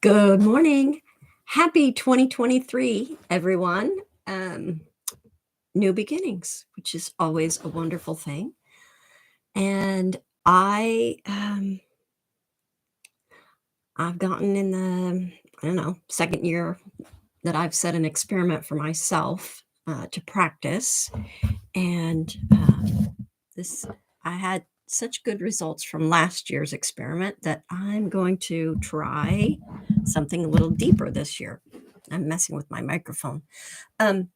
Good morning. Happy 2023, everyone. Um, New beginnings, which is always a wonderful thing. And I've gotten in the, I don't know, second year that I've set an experiment for myself to practice. And this, I had such good results from last year's experiment that I'm going to try something a little deeper this year. I'm messing with my microphone. Um,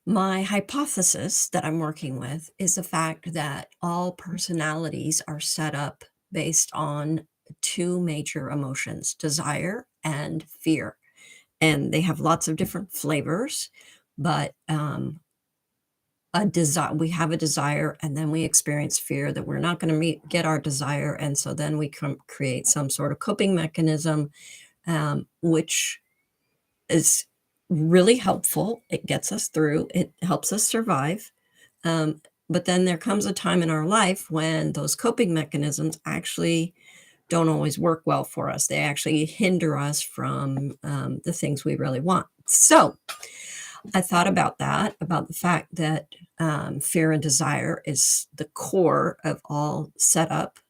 My hypothesis that I'm working with is the fact that all personalities are set up based on two major emotions, desire and fear. And they have lots of different flavors, but we have a desire and then we experience fear that we're not going to get our desire. And so then we create some sort of coping mechanism, which is really helpful. It gets us through, it helps us survive. Um, but then there comes a time in our life when those coping mechanisms actually don't always work well for us. They actually hinder us from the things we really want. So I thought about that, about the fact that fear and desire is the core of all setup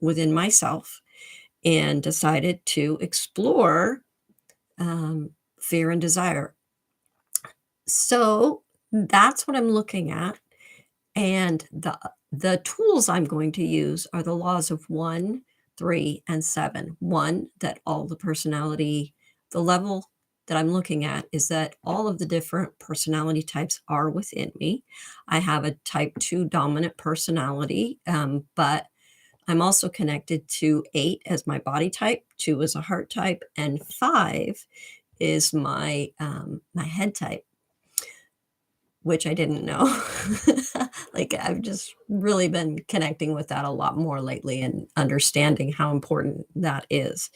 within myself, and decided to explore um, fear and desire. So that's what I'm looking at, and the tools I'm going to use are the laws of 1, 3, and 7. 1, that all the personality the level that I'm looking at is that all of the different personality types are within me. I have a type 2 dominant personality, but I'm also connected to 8 as my body type, 2 as a heart type, and 5 is my head type, which I didn't know. Like, I've just really been connecting with that a lot more lately and understanding how important that is,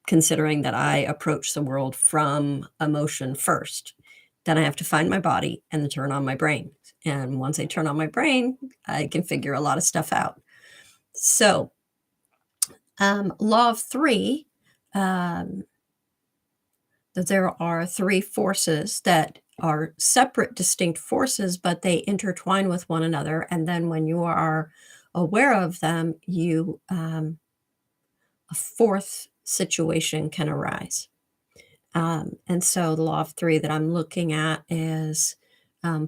considering that I approach the world from emotion first. Then I have to find my body and then turn on my brain. And once I turn on my brain, I can figure a lot of stuff out. So, law of 3, um, that there are 3 forces that are separate, distinct forces, but they intertwine with one another, and then when you are aware of them, a 4th situation can arise. And so the law of 3 that I'm looking at is,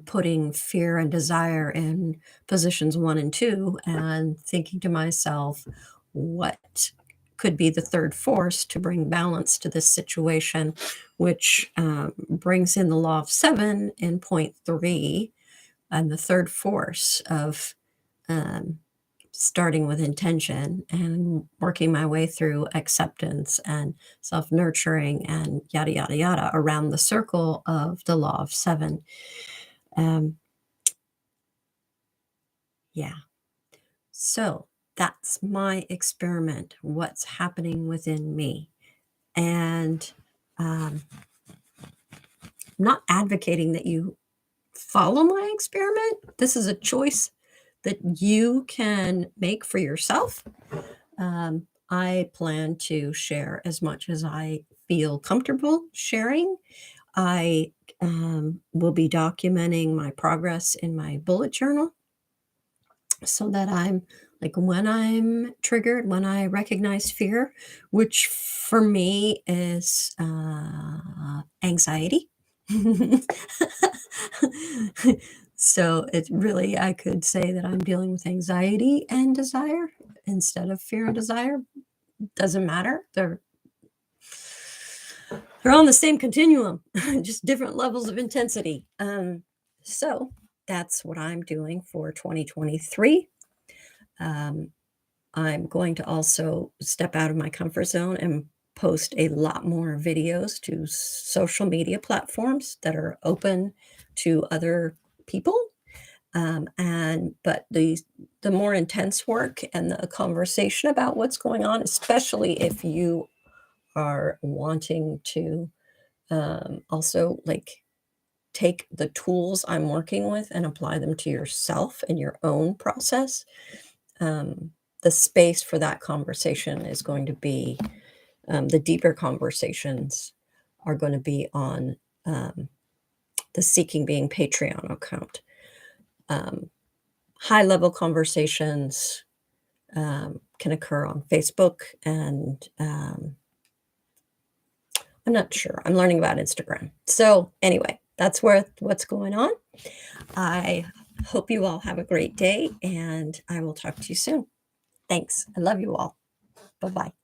putting fear and desire in positions 1 and 2 and thinking to myself, "What could be the 3rd force to bring balance to this situation?" Which, brings in the law of 7 in point 3, and the 3rd force of, um, starting with intention and working my way through acceptance and self-nurturing and yada, yada, yada around the circle of the law of 7. Um, yeah. So that's my experiment, what's happening within me. And I'm not advocating that you follow my experiment. This is a choice that you can make for yourself. I plan to share as much as I feel comfortable sharing. I will be documenting my progress in my bullet journal so that I'm like when I'm triggered, when I recognize fear, which for me is anxiety. So it's really, I could say that I'm dealing with anxiety and desire instead of fear and desire. Doesn't matter. They're on the same continuum, just different levels of intensity. So that's what I'm doing for 2023. Um, I'm going to also step out of my comfort zone and post a lot more videos to social media platforms that are open to other people. And but the more intense work and the conversation about what's going on, especially if you are wanting to also like take the tools I'm working with and apply them to yourself and your own process. the space for that conversation is going to be, the deeper conversations are gonna be on, the Seeking Being Patreon account. Um, High level conversations, can occur on Facebook and, I'm not sure. I'm learning about Instagram. So, anyway, that's what's going on. I hope you all have a great day, and I will talk to you soon. Thanks. I love you all. Bye-bye.